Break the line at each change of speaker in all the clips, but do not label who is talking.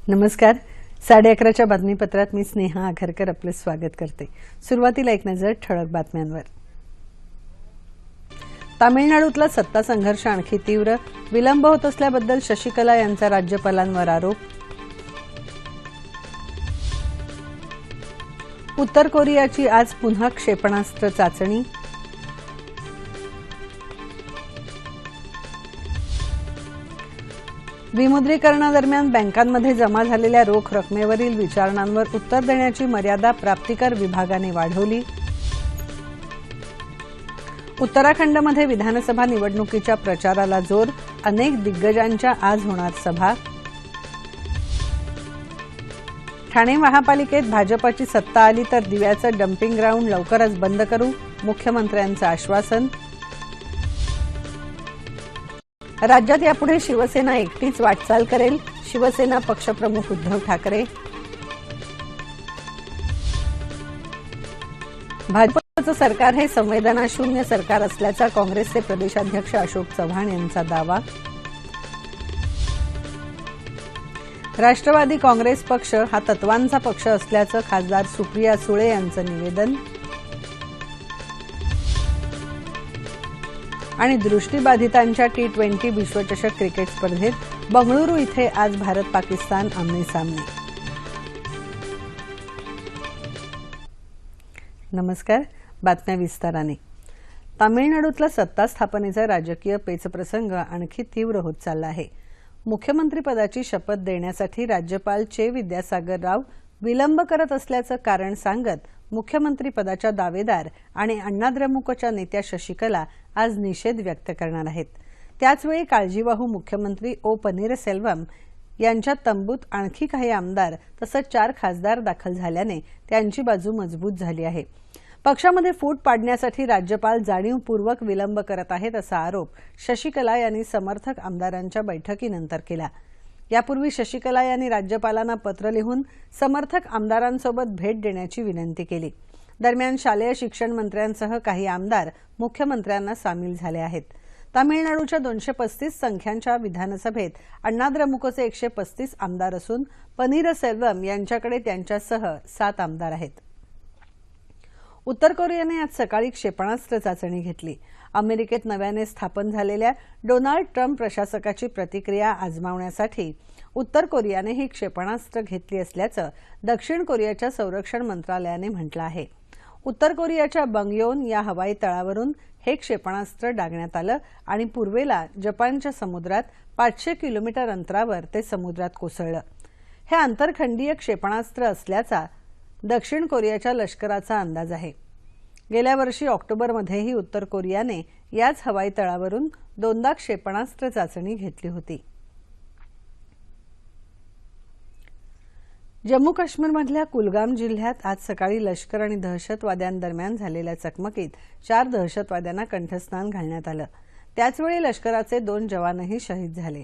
नमस्कार. 11:30च्या बातमीपत्रात मी स्नेहा आघरकर आपले स्वागत करते. सुरुवातीला एक नजर ठळक बातम्यांवर. तामिळनाडूतला सत्ता संघर्ष आणखी तीव्र, विलंब होत असल्याबद्दल शशिकला यांचा राज्यपालांवर आरोप. उत्तर कोरियाची आज पुन्हा क्षेपणास्त्र चाचणी. विमुद्रीकरणादरम्यान बँकांमध्ये जमा झालेल्या रोख रकमेवरील विचारणांवर उत्तर देण्याची मर्यादा प्राप्तिकर विभागाने वाढवली. उत्तराखंडमध्ये विधानसभा निवडणुकीच्या प्रचाराला जोर, अनेक दिग्गजांच्या आज होणार सभा. ठाणे महापालिकेत भाजपची सत्ता आली तर दिव्याचं डम्पिंग ग्राउंड लवकरच बंद करू, मुख्यमंत्र्यांचं आश्वासन. राज्यात यापुढे शिवसेना एकटीच वाटचाल करेल, शिवसेना पक्षप्रमुख उद्धव ठाकरे. भाजपचं सरकार हे संवेदनाशून्य सरकार असल्याचा काँग्रेसचे प्रदेशाध्यक्ष अशोक चव्हाण यांचा दावा. राष्ट्रवादी काँग्रेस पक्ष हा तत्वांचा पक्ष असल्याचं खासदार सुप्रिया सुळे यांचं निवेदन. आणि दृष्टीबाधितांच्या T20 विश्वचषक क्रिकेट स्पर्धेत बंगळुरू इथे आज भारत पाकिस्तान आमने-सामने. नमस्कार. बातम्या विस्ताराने. तामिळनाडूतला सत्ता स्थापनेचा राजकीय पेचप्रसंग आणखी तीव्र होत चालला आहे. मुख्यमंत्रीपदाची शपथ देण्यासाठी राज्यपाल चे विद्यासागर राव विलंब करत असल्याचं कारण सांगत मुख्यमंत्रीपदाच्या दावेदार आणि अण्णाद्रमुकच्या नेत्या शशिकला आज निषेध व्यक्त करणार आहेत. त्याचवेळी काळजीवाहू मुख्यमंत्री ओ पनीरसेल्वम यांच्या तंबूत आणखी काही आमदार तसंच 4 खासदार दाखल झाल्याने त्यांची बाजू मजबूत झाली आहे. पक्षामध्ये फूट पाडण्यासाठी राज्यपाल जाणीवपूर्वक विलंब करत आहेत असा आरोप शशिकला यांनी समर्थक आमदारांच्या बैठकीनंतर केला. यापूर्वी शशिकला यांनी राज्यपालांना पत्र लिहून समर्थक आमदारांसोबत भेट देण्याची विनंती केली. दरम्यान शालेय शिक्षण मंत्र्यांसह काही आमदार मुख्यमंत्र्यांना सामील झाले आहेत. तामिळनाडूच्या 235 संख्यांच्या विधानसभेत अण्णाद्रमुकचे 135 आमदार असून पनीरसेल्वम यांच्याकडे त्यांच्यासह 7 आमदार आहेत. उत्तर कोरियाने आज सकाळी क्षेपणास्त्र चाचणी घेतली. अमेरिकेत नव्याने स्थापन झालेल्या डोनाल्ड ट्रम्प प्रशासकाची प्रतिक्रिया आजमावण्यासाठी उत्तर कोरियाने ही क्षेपणास्त्र घेतली असल्याचं दक्षिण कोरियाच्या संरक्षण मंत्रालयाने म्हटलं आहे. उत्तर कोरियाच्या बंगयोन या हवाई तळावरून हे क्षेपणास्त्र डागण्यात आलं आणि पूर्वेला जपानच्या समुद्रात 500 किलोमीटर अंतरावर ते समुद्रात कोसळलं. हे आंतरखंडीय क्षेपणास्त्र असल्याचा दक्षिण कोरियाच्या लष्कराचा अंदाज आहे. गेल्या वर्षी ऑक्टोबरमध्येही उत्तर कोरियाने याच हवाई तळावरून 2दा क्षेपणास्त्र चाचणी घेतली होती. जम्मू काश्मीरमधल्या कुलगाम जिल्ह्यात आज सकाळी लष्कर आणि दहशतवाद्यांदरम्यान झालेल्या चकमकीत 4 दहशतवाद्यांना कंठस्नान घालण्यात आलं. त्याचवेळी लष्कराचे 2 जवानही शहीद झाले.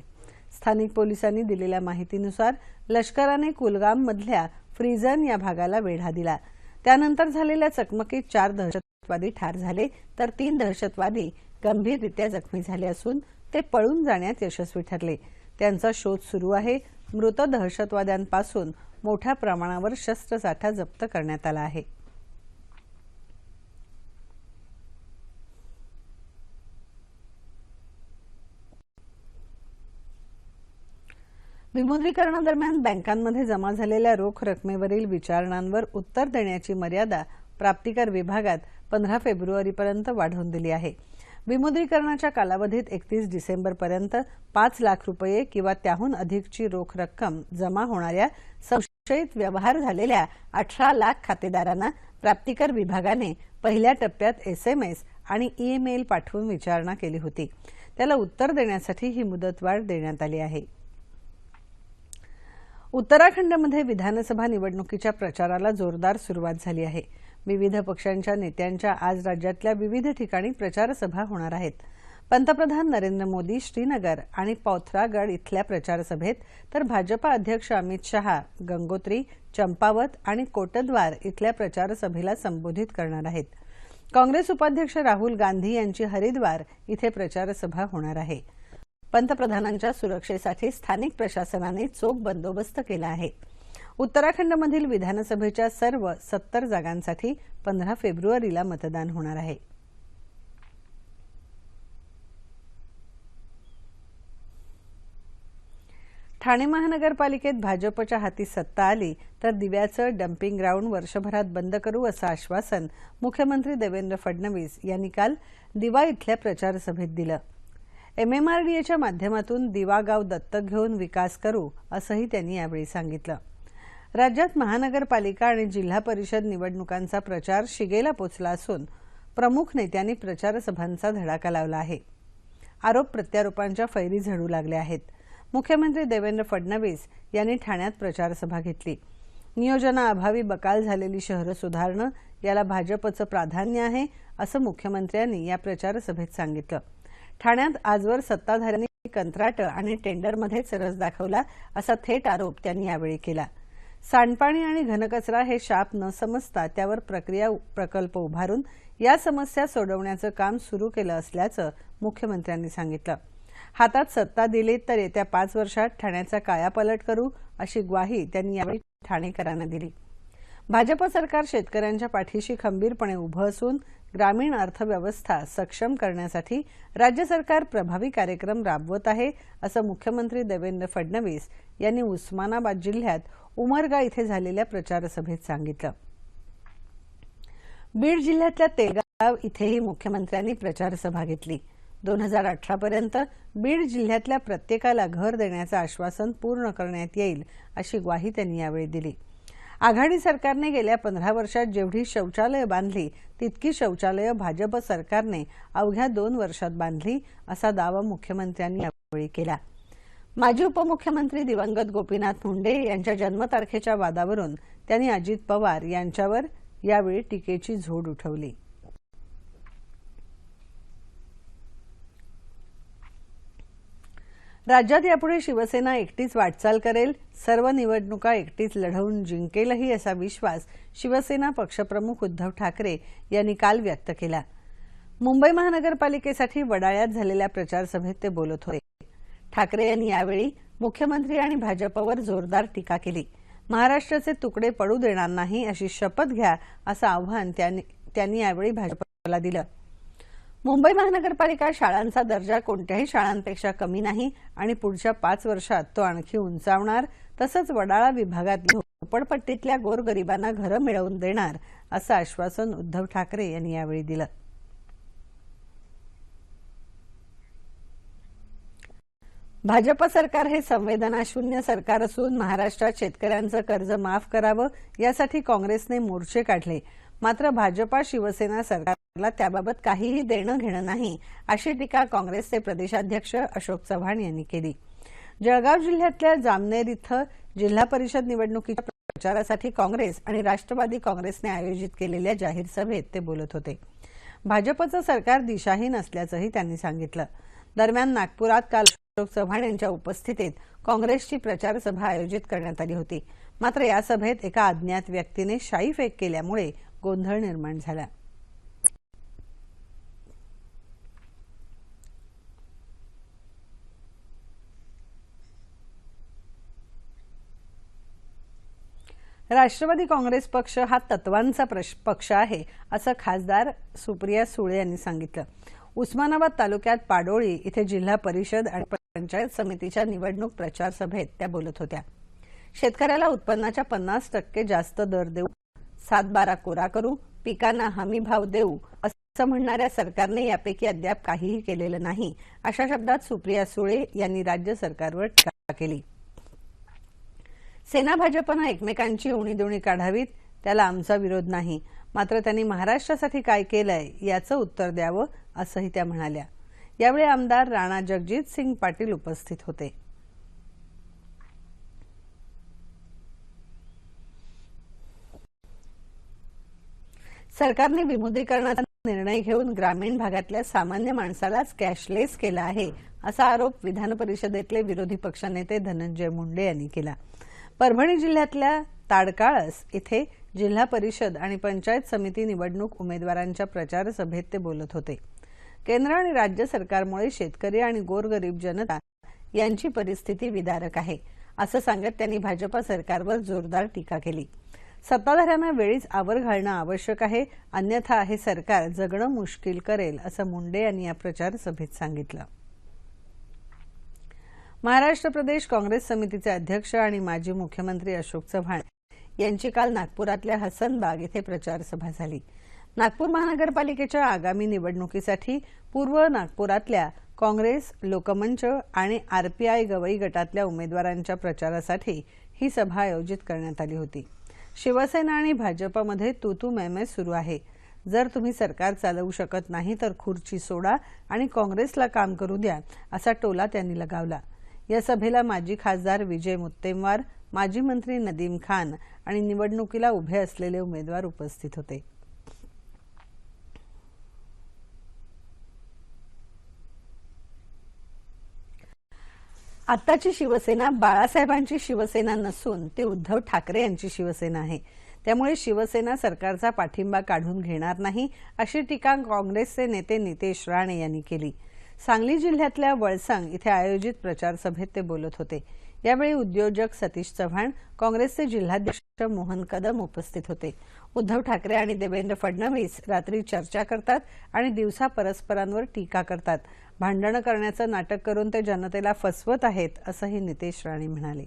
स्थानिक पोलिसांनी दिलेल्या माहितीनुसार लष्कराने कुलगाममधल्या फ्रीझन या भागाला वेढा दिला. त्यानंतर झालेल्या चकमकीत 4 दहशतवादी ठार झाले तर 3 दहशतवादी गंभीररित्या जखमी झाले असून ते पळून जाण्यात यशस्वी ठरले. त्यांचा शोध सुरू आहे. मृत दहशतवाद्यांपासून मोठ्या प्रमाणावर शस्त्रसाठा जप्त करण्यात आला आहे. विमुद्रीकरणादरम्यान बँकांमध्ये जमा झालेल्या रोख रकमेवरील विचारणांवर उत्तर देण्याची मर्यादा प्राप्तिकर विभागात 15 फेब्रुवारीपर्यंत वाढवून दिली आहे. विमुद्रीकरणाच्या कालावधीत 31 डिसेंबरपर्यंत 5 लाख रुपये किंवा त्याहून अधिकची रोख रक्कम जमा होणाऱ्या संशयित व्यवहार झालेल्या 18 लाख खातेदारांना प्राप्तिकर विभागाने पहिल्या टप्प्यात SMS आणि ईमेल पाठवून विचारणा केली होती. त्याला उत्तर देण्यासाठी ही मुदतवाढ देण्यात आली आहे. उत्तराखंडमध्ये विधानसभा निवडणुकीच्या प्रचाराला जोरदार सुरुवात झाली आहे. विविध पक्षांच्या नेत्यांच्या आज राज्यातल्या विविध ठिकाणी प्रचार सभा होणार आहेत. पंतप्रधान नरेंद्र मोदी श्रीनगर आणि पौथरागड इथल्या प्रचार सभेत तर भाजपा अध्यक्ष अमित शहा गंगोत्री, चंपावत आणि कोटद्वार इथल्या प्रचार सभेला संबोधित करणार आहेत. काँग्रेस उपाध्यक्ष राहुल गांधी यांची हरिद्वार इथे प्रचार सभा होणार आहे. पंतप्रधानांच्या सुरक्षेसाठी स्थानिक प्रशासनाने चोख बंदोबस्त केला आहे। उत्तराखंडमधील विधानसभेच्या सर्व 70 जागांसाठी 15 फेब्रुवारीला मतदान होणार आहे। ठाणे महानगरपालिकेत भाजपच्या हाती सत्ता आली तर दिव्याचं डम्पिंग ग्राउंड वर्षभरात बंद करू असं आश्वासन मुख्यमंत्री देवेंद्र फडणवीस यांनी काल दिवा इथल्या प्रचार सभेत दिलं। MMRDAच्या माध्यमातून दिवा गाव दत्तक घेऊन विकास करू असंही त्यांनी यावेळी सांगितलं। राज्यात महानगरपालिका आणि जिल्हा परिषद निवडणुकांचा प्रचार शिगेला पोचला असून प्रमुख नेत्यांनी प्रचार सभांचा धडाका लावला आहे। आरोप प्रत्यारोपांच्या फैरी झडू लागल्या आहेत। मुख्यमंत्री देवेंद्र फडणवीस यांनी ठाण्यात प्रचार सभा घेतली। नियोजनाअभावी बकाल झालेली शहरं सुधारणं याला भाजपचं प्राधान्य आहे असं मुख्यमंत्र्यांनी या प्रचार सभेत सांगितलं। ठाण्यात आजवर सत्ताधाऱ्यांनी कंत्राट आणि टेंडरमध्येच रस दाखवला असा थेट आरोप त्यांनी यावेळी केला। सांडपाणी आणि घनकचरा हे शाप न समजता त्यावर प्रक्रिया प्रकल्प उभारून या समस्या सोडवण्याचं काम सुरू केलं असल्याचं मुख्यमंत्र्यांनी सांगितलं। हातात सत्ता दिली तर येत्या 5 वर्षात ठाण्याचा कायापालट करू अशी ग्वाही त्यांनी यावेळी ठाणेकरांना दिली। भाजप सरकार शेतकऱ्यांच्या पाठीशी खंबीरपणे उभं असून ग्रामीण अर्थव्यवस्था सक्षम करण्यासाठी राज्य सरकार प्रभावी कार्यक्रम राबवत आहे असं मुख्यमंत्री देवेंद्र फडणवीस यांनी उस्मानाबाद जिल्ह्यात उमरगा इथे झालेल्या प्रचार सभेत सांगितलं। बीड जिल्ह्यातल्या तेलगाव इथेही मुख्यमंत्र्यांनी प्रचार सभा घेतली। 2018 पर्यंत बीड जिल्ह्यातल्या प्रत्येकाला घर देण्याचं आश्वासन पूर्ण करण्यात येईल अशी ग्वाही त्यांनी यावेळी दिली। आघाडी सरकारने गेल्या 15 वर्षात जेवढी शौचालय बांधली तितकी शौचालय भाजप सरकारने अवघ्या 2 वर्षात बांधली असा दावा मुख्यमंत्र्यांनी यावेळी केला। माजी उपमुख्यमंत्री दिवंगत गोपीनाथ मुंडे यांच्या जन्मतारखेच्या वादावरून त्यांनी अजित पवार यांच्यावर यावेळी टीकेची झोड उठवली। राज्यात यापुढे शिवसेना एकटीच वाटचाल करेल, सर्व निवडणुका एकटीच लढवून जिंकेलही असा विश्वास शिवसेना पक्षप्रमुख उद्धव ठाकरे यांनी काल व्यक्त केला। मुंबई महानगरपालिकेसाठी वडाळ्यात झालेल्या प्रचार सभेत ते बोलत होते। ठाकरे यांनी यावेळी मुख्यमंत्री आणि भाजपवर जोरदार टीका केली। महाराष्ट्राचे तुकडे पडू देणार नाही अशी शपथ घ्या असं आव्हान त्यांनी यावेळी भाजपला दिलं। मुंबई महानगरपालिका शाळांचा दर्जा कोणत्याही शाळांपेक्षा कमी नाही आणि पुढच्या 5 वर्षात तो आणखी उंचावणार, तसंच वडाळा विभागात झोपडपट्टीतल्या गोरगरिबांना घरं मिळवून देणार असं आश्वासन उद्धव ठाकरे यांनी यावेळी दिलं। भाजप सरकार हे संवेदनाशून्य सरकार असून महाराष्ट्रात शेतकऱ्यांचं कर्ज माफ करावं यासाठी काँग्रेसने मोर्चे काढले, मात्र भाजपा शिवसेना सरकारला त्याबाबत काहीही देणं घेणं नाही अशी टीका काँग्रेसचे प्रदेशाध्यक्ष अशोक चव्हाण यांनी केली। जळगाव जिल्ह्यातल्या जामनेर इथं जिल्हा परिषद निवडणुकीच्या प्रचारासाठी काँग्रेस आणि राष्ट्रवादी काँग्रेसने आयोजित केलेल्या जाहीर सभेत ते बोलत होते। भाजपचं सरकार दिशाहीन असल्याचंही त्यांनी सांगितलं। दरम्यान नागपुरात काल अशोक चव्हाण यांच्या उपस्थितीत काँग्रेसची प्रचार सभा आयोजित करण्यात आली होती, मात्र या सभेत एका अज्ञात व्यक्तीने शाई फेक केल्यामुळे गोंधळ निर्माण झाला। राष्ट्रवादी काँग्रेस पक्ष हा तत्वांचा पक्ष आहे असं खासदार सुप्रिया सुळे यांनी सांगितलं। उस्मानाबाद तालुक्यात पाडोळी इथे जिल्हा परिषद आणि पंचायत समितीच्या निवडणूक प्रचार सभेत त्या बोलत होत्या। शेतकऱ्याला उत्पन्नाच्या 50% जास्त दर देऊ, 7-12 कोरा करू, पिकांना हमी भाव देऊ असं म्हणणाऱ्या सरकारने यापैकी अद्याप काहीही केलेलं नाही अशा शब्दात सुप्रिया सुळे यांनी राज्य सरकारवर टीका केली। सेना भाजपनं एकमेकांची उणीधुणी काढावीत, त्याला आमचा विरोध नाही, मात्र त्यांनी महाराष्ट्रासाठी काय केलंय याचं उत्तर द्यावं असंही त्या म्हणाल्या। यावेळी आमदार राणा जगजित सिंग पाटील उपस्थित होते। सरकारने विमुद्रीकरणाचा निर्णय घेऊन ग्रामीण भागातल्या सामान्य माणसालाच कॅशलेस केला आहे असा आरोप विधान परिषदेतले विरोधी पक्षनेते धनंजय मुंडे यांनी केला। परभणी जिल्ह्यातल्या ताडकाळस इथे जिल्हा परिषद आणि पंचायत समिती निवडणूक उमेदवारांच्या प्रचार सभेत ते बोलत होते। केंद्र आणि राज्य सरकारमुळे शेतकरी आणि गोरगरीब जनता यांची परिस्थिती विदारक आहे असं सांगत त्यांनी भाजपा सरकारवर जोरदार टीका केली। सत्ताधाऱ्यांना वेळीच आवर घालणं आवश्यक आहे, अन्यथा हे सरकार जगणं मुश्किल करेल असं मुंडे यांनी या प्रचार सभेत सांगितलं। महाराष्ट्र प्रदेश काँग्रेस समितीचे अध्यक्ष आणि माजी मुख्यमंत्री अशोक चव्हाण यांची काल नागपुरातल्या हसनबाग येथे प्रचार सभा झाली। नागपूर महानगरपालिकेच्या आगामी निवडणुकीसाठी पूर्व नागपुरातल्या काँग्रेस, लोकमंच आणि आरपीआय गवई गटातल्या उमेदवारांच्या प्रचारासाठी ही सभा आयोजित करण्यात आली होती। शिवसेना आणि भाजपमध्ये तू मैं सुरू आहे। जर तुम्ही सरकार चालवू शकत नाही तर खुर्ची सोडा आणि काँग्रेसला काम करू द्या असा टोला त्यांनी लगावला। या सभेला माजी खासदार विजय मुत्तेमवार, माजी मंत्री नदीम खान आणि निवडणुकीला उभे असलेले उमेदवार उपस्थित होते। आत्ताची शिवसेना बाळासाहेबांची शिवसेना नसून ती उद्धव ठाकरे यांची शिवसेना आहे। त्यामुळे शिवसेना सरकारचा पाठिंबा काढून घेणार नाही अशी टीका काँग्रेसचे नेते नितेश राणे यांनी केली। सांगली जिल्ह्यातल्या वळसंग इथे आयोजित प्रचार सभेत ते बोलत होते। यावेळी उद्योजक सतीश चव्हाण, काँग्रेसचे जिल्हाध्यक्ष मोहन कदम उपस्थित होते। उद्धव ठाकरे आणि देवेंद्र फडणवीस रात्री चर्चा करतात आणि दिवसा परस्परांवर टीका करतात। भांडणं करण्याचं नाटक करून ते जनतेला फसवत आहेत असंही नितेश राणे म्हणाले।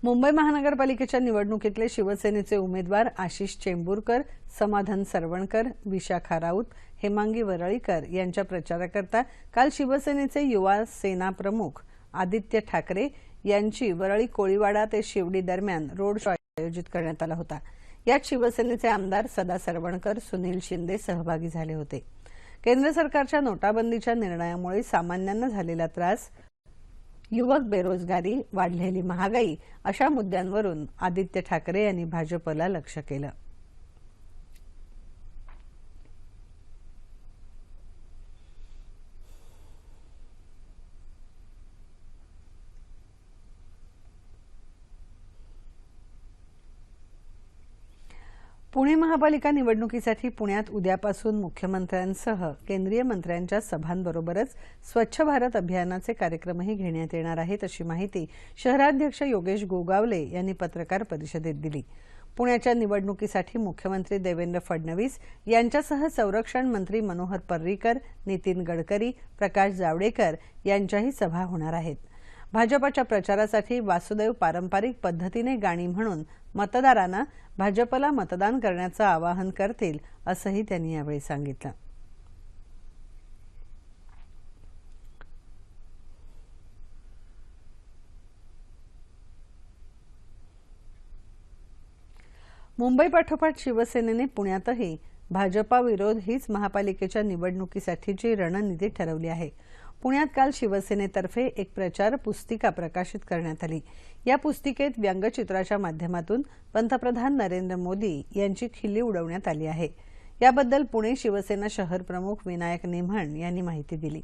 मुंबई महानगरपालिकेच्या निवडणुकीतले शिवसेनेचे उमेदवार आशिष चेंबूरकर, समाधान सरवणकर, विशाखा राऊत, हेमांगी वरळीकर यांच्या प्रचाराकरता काल शिवसेनेचे युवा सेना प्रमुख आदित्य ठाकरे यांची वरळी कोळीवाडा ते शिवडी दरम्यान रोड शो आयोजित करण्यात आला होता। यात शिवसेनेचे आमदार सदा सरवणकर, सुनील शिंदे सहभागी झाले होते। केंद्र सरकारच्या नोटाबंदीच्या निर्णयामुळे सामान्यांना झालेला त्रास, युवक बेरोजगारी, वाढलेली महागाई अशा मुद्द्यांवरून आदित्य ठाकरे यांनी भाजपला लक्ष्य केलं। पुणे महापालिका निवडणुकीसाठी पुण्यात उद्यापासून मुख्यमंत्र्यांसह केंद्रीय मंत्र्यांच्या सभांबरोबरच स्वच्छ भारत अभियानाचे कार्यक्रमही घेण्यात येणार आहेत अशी माहिती शहराध्यक्ष योगेश गोगावले यांनी पत्रकार परिषदेत दिली। पुण्याच्या निवडणुकीसाठी मुख्यमंत्री देवेंद्र फडणवीस यांच्यासह संरक्षण मंत्री मनोहर पर्रीकर, नितीन गडकरी, प्रकाश जावडेकर यांच्याही सभा होणार आहेत। भाजपच्या प्रचारासाठी वासुदेव पारंपरिक पद्धतीने गाणी म्हणून मतदारांना भाजपला मतदान करण्याचं आवाहन करतील असंही त्यांनी यावेळी सांगितलं। मुंबई पाठोपाठ शिवसेनेने पुण्यातही भाजपा विरोध हीच महापालिकेच्या निवडणुकीसाठीची रणनीती ठरवली आहे। पुण्यात काल शिवसेनेतर्फे एक प्रचार पुस्तिका प्रकाशित करण्यात आली। या पुस्तिकेत व्यंगचित्राच्या माध्यमातून पंतप्रधान नरेंद्र मोदी यांची खिल्ली उडवण्यात आली आहे। याबद्दल पुणे शिवसेना शहर प्रमुख विनायक निमहण यांनी माहिती दिली।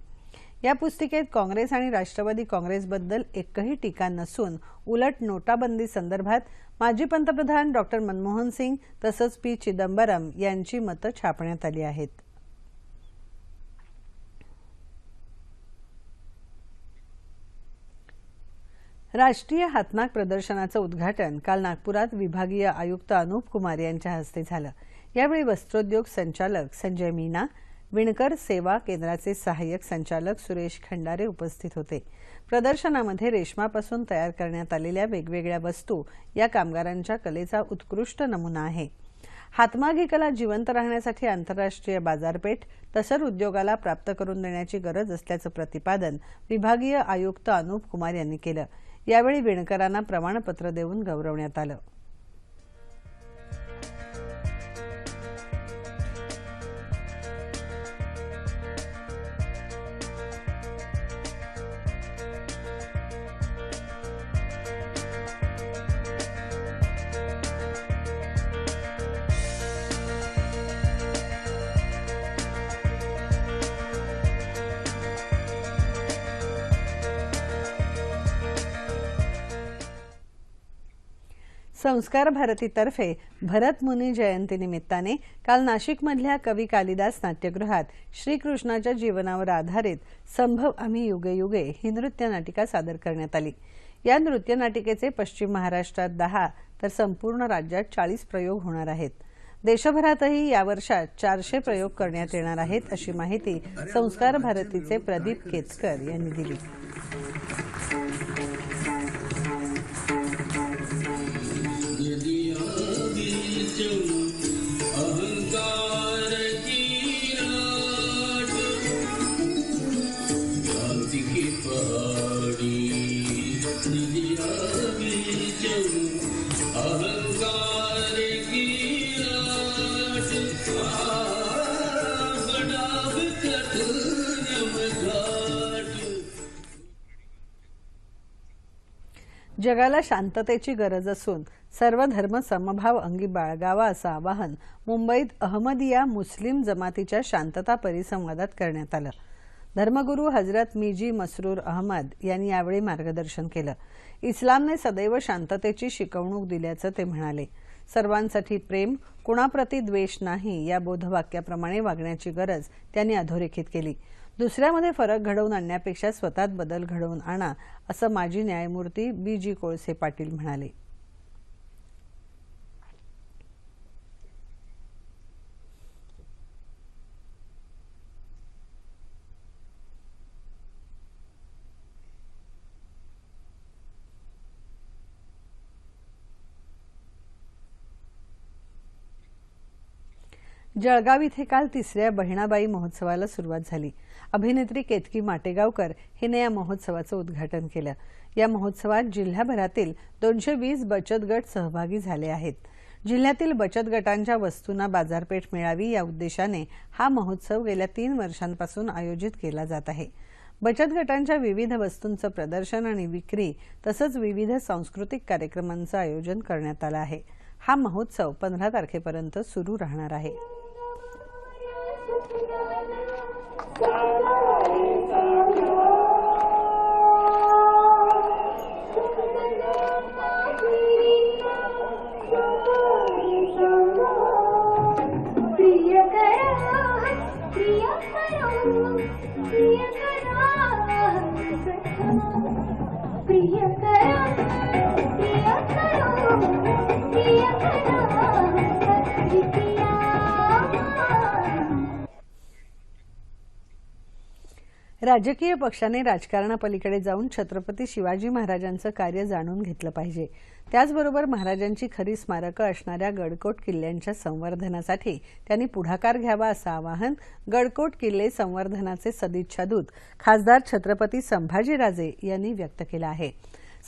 या पुस्तिकेत काँग्रेस आणि राष्ट्रवादी काँग्रेसबद्दल एकही टीका नसून उलट नोटाबंदी संदर्भात माजी पंतप्रधान डॉ मनमोहन सिंग तसंच पी चिदंबरम यांची मतं छापण्यात आली आहेत। राष्ट्रीय हातमाग प्रदर्शनाचं उद्घाटन काल नागपुरात विभागीय आयुक्त अनूप कुमार यांच्या हस्ते झालं। यावेळी वस्त्रोद्योग संचालक संजय मीना, विणकर सेवा केंद्राचे सहाय्यक संचालक सुरेश खंडारे उपस्थित होते। प्रदर्शनामध्ये रेशमापासून तयार करण्यात आलेल्या वेगवेगळ्या वस्तू या कामगारांच्या कलेचा उत्कृष्ट नमुना आहे। हातमाग ही कला जिवंत राहण्यासाठी आंतरराष्ट्रीय बाजारपेठ तसंच उद्योगाला प्राप्त करून देण्याची गरज असल्याचं प्रतिपादन विभागीय आयुक्त अनूप कुमार यांनी केलं। यावेळी विणकरांना प्रमाणपत्र देऊन गौरवण्यात आलं। संस्कार भारतीतर्फे भरत मुनी जयंती निमित्ताने काल नाशिकमधल्या कवी कालिदास नाट्यगृहात श्रीकृष्णाच्या जीवनावर आधारित संभव आम्ही युगे युगे ही नृत्य नाटिका सादर करण्यात आली। या नृत्य नाटिकेचे पश्चिम महाराष्ट्रात 10 तर संपूर्ण राज्यात 40 प्रयोग होणार आहेत। देशभरातही या वर्षात 400 प्रयोग करण्यात येणार आहेत अशी माहिती संस्कार भारतीचे प्रदीप केतकर यांनी दिली। जगाला शांततेची गरज असून सर्व धर्म समभाव अंगी बाळगावा असं आवाहन मुंबईत अहमदिया मुस्लिम जमातीच्या शांतता परिसंवादात करण्यात आलं। धर्मगुरू हजरत मिजी मसरूर अहमद यांनी यावेळी मार्गदर्शन केलं। इस्लामने सदैव शांततेची शिकवणूक दिल्याचं ते म्हणाले। सर्वांसाठी प्रेम, कुणाप्रती द्वेष नाही या बोधवाक्याप्रमाणे वागण्याची गरज त्यांनी अधोरेखित केली। दुसऱ्यामध्ये फरक घडवून आणण्यापेक्षा स्वतःत बदल घडवून आणा असं माजी न्यायमूर्ती बी.जी. कोळसे पाटील म्हणाले। जळगाव इथे काल तिसऱ्या बहिणाबाई महोत्सवाला सुरुवात झाली। अभिनेत्री केतकी माटेगावकर हिने या महोत्सवाचं उद्घाटन केलं। या महोत्सवात जिल्ह्याभरातील 220 बचत गट सहभागी झाले आहेत। जिल्ह्यातील बचत गटांच्या वस्तूंना बाजारपेठ मिळावी या उद्देशाने हा महोत्सव गेल्या 3 वर्षांपासून आयोजित केला जात आहे। बचत गटांच्या विविध वस्तूंचं प्रदर्शन आणि विक्री तसंच विविध सांस्कृतिक कार्यक्रमांचं आयोजन करण्यात आलं आहे। हा महोत्सव 15 तारखेपर्यंत सुरू राहणार आहे। राजकीय पक्षाने राजकारणापलीकडे जाऊन छत्रपती शिवाजी महाराजांचं कार्य जाणून घेतलं पाहिजे। त्याचबरोबर महाराजांची खरी स्मारकं असणाऱ्या गडकोट किल्ल्यांच्या संवर्धनासाठी त्यांनी पुढाकार घ्यावा असं आवाहन गडकोट किल्ले संवर्धनाचे सदिच्छादूत खासदार छत्रपती संभाजीराजे यांनी व्यक्त केलं आहे।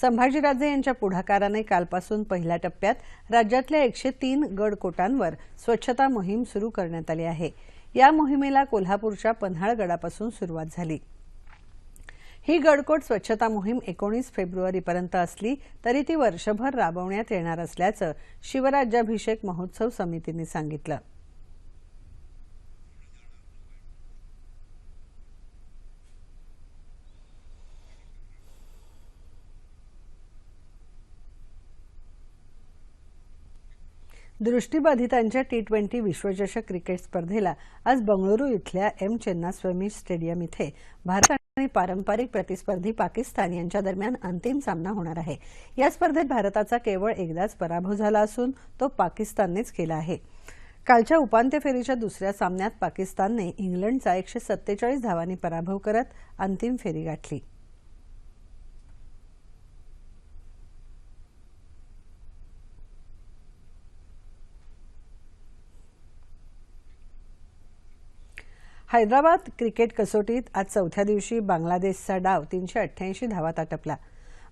संभाजीराजे यांच्या पुढाकाराने कालपासून पहिल्या टप्प्यात राज्यातल्या 103 गडकोटांवर स्वच्छता मोहीम सुरू करण्यात आली आहे। या मोहिमेला कोल्हापूरच्या पन्हाळ गडापासून सुरुवात झाली। ही गडकोट स्वच्छता मोहीम 19 फेब्रुवारीपर्यंत असली तरी ती वर्षभर राबवण्यात येणार असल्याचं शिवराज्याभिषेक महोत्सव समितीने सांगितलं। दृष्टिबाधितांच्या T20 विश्वचषक क्रिकेट स्पर्धेला आज बंगळुरू इथल्या एम चेन्नास्वामी स्टेडियम इथे भारत आणि पारंपरिक प्रतिस्पर्धी पाकिस्तान यांच्या दरम्यान अंतिम सामना होणार आहे। या स्पर्धेत भारताचा केवळ एकदाच पराभव झाला असून तो पाकिस्ताननेच केला आहे। कालच्या उपांत्य फेरीच्या दुसऱ्या सामन्यात पाकिस्तानने इंग्लंडचा 147 धावांनी पराभव करत अंतिम फेरी गाठली। हैदराबाद क्रिकेट कसोटीत आज चौथ्या दिवशी बांगलादेशचा डाव 388 धावात आटपला।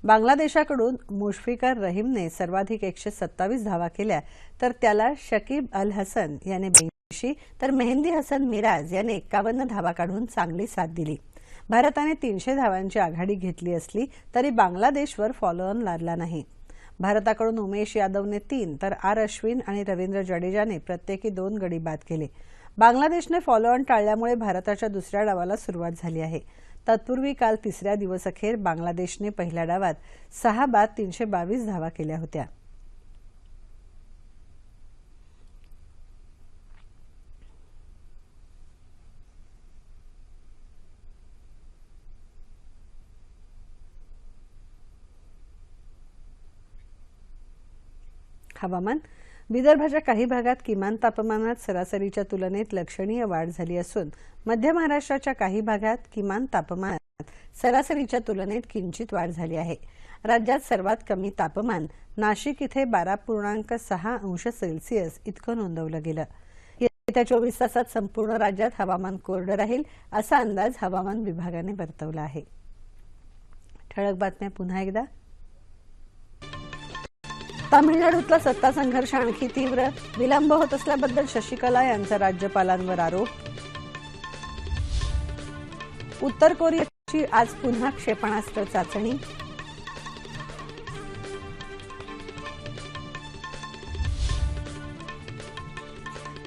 बांगलादेशाकडून मुशफिकर रहीमने सर्वाधिक 127 धावा केल्या तर त्याला शकीब अल हसन याने 82 तर मेहंदी हसन मिराज याने 51 धावा काढून चांगली साथ दिली। भारताने 300 धावांची आघाडी घेतली असली तरी बांगलादेशवर फॉलो ऑन लादला नाही। भारताकडून उमेश यादवने 3 तर आर अश्विन आणि रवींद्र जडेजाने प्रत्येकी 2 गडी बाद केले। बांगलादेशने फॉलो ऑन टाळल्यामुळे भारताच्या दुसऱ्या डावाला सुरुवात झाली आहे। तत्पूर्वी काल तिसऱ्या दिवसाअखेर बांगलादेशने पहिल्या डावात 6 बाद 322 धावा केल्या होत्या। हवामान. विदर्भाच्या काही भागात किमान तापमानात सरासरीच्या तुलनेत लक्षणीय वाढ झाली असून मध्य महाराष्ट्राच्या काही भागात किमान तापमानात सरासरीच्या तुलनेत किंचित वाढ झाली आहे. राज्यात सर्वात कमी तापमान नाशिक इथे 12.6 अंश सेल्सिअस इतकं नोंदवलं गेलं. येत्या 24 तासात संपूर्ण राज्यात हवामान कोरडं राहील असा अंदाज हवामान विभागाने वर्तवला आहे. ठळक बातम्या पुन्हा एकदा. तामिळनाडूतला सत्ता संघर्ष आणखी तीव्र. विलंब होत असल्याबद्दल शशिकला यांचा राज्यपालांवर आरोप. उत्तर कोरियाची आज पुन्हा क्षेपणास्त्र चाचणी.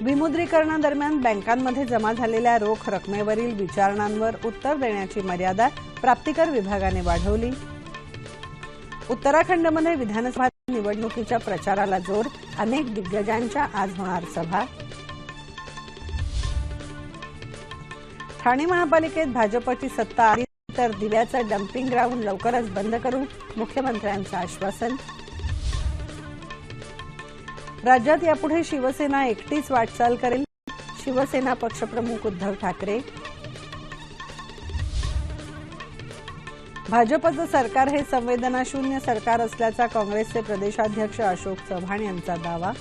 विमुद्रीकरणादरम्यान बँकांमध्ये जमा झालेल्या रोख रकमेवरील विचारणांवर उत्तर देण्याची मर्यादा प्राप्तिकर विभागाने वाढवली. उत्तराखंडमध्ये विधानसभा निवडणुकीच्या प्रचाराला जोर. अनेक दिग्गजांच्या आज होणार सभा. ठाणे महापालिकेत भाजपची सत्ता आली तर दिव्याचं डम्पिंग ग्राउंड लवकरच बंद करू, मुख्यमंत्र्यांचं आश्वासन. राज्यात यापुढे शिवसेना एकटीच वाटचाल करेल, शिवसेना पक्षप्रमुख उद्धव ठाकरे. भाजपचं सरकार हे संवेदनाशून्य सरकार असल्याचा काँग्रेसचे प्रदेशाध्यक्ष अशोक चव्हाण यांचा दावा.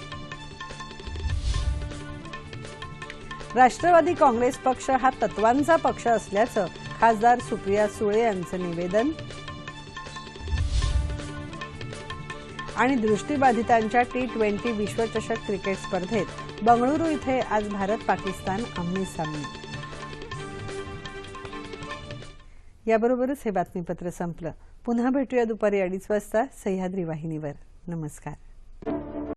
राष्ट्रवादी काँग्रेस पक्ष हा तत्वांचा पक्ष असल्याचं खासदार सुप्रिया सुळे यांचं निवेदन. आणि दृष्टिबाधितांच्या T20 विश्वचषक क्रिकेट स्पर्धेत बंगळुरू इथे आज भारत पाकिस्तान आमने-सामने. याबरोबरच हे बातमीपत्र संपलं. पुन्हा भेटूया दुपारी 2:30 वाजता सह्याद्री वाहिनीवर. नमस्कार.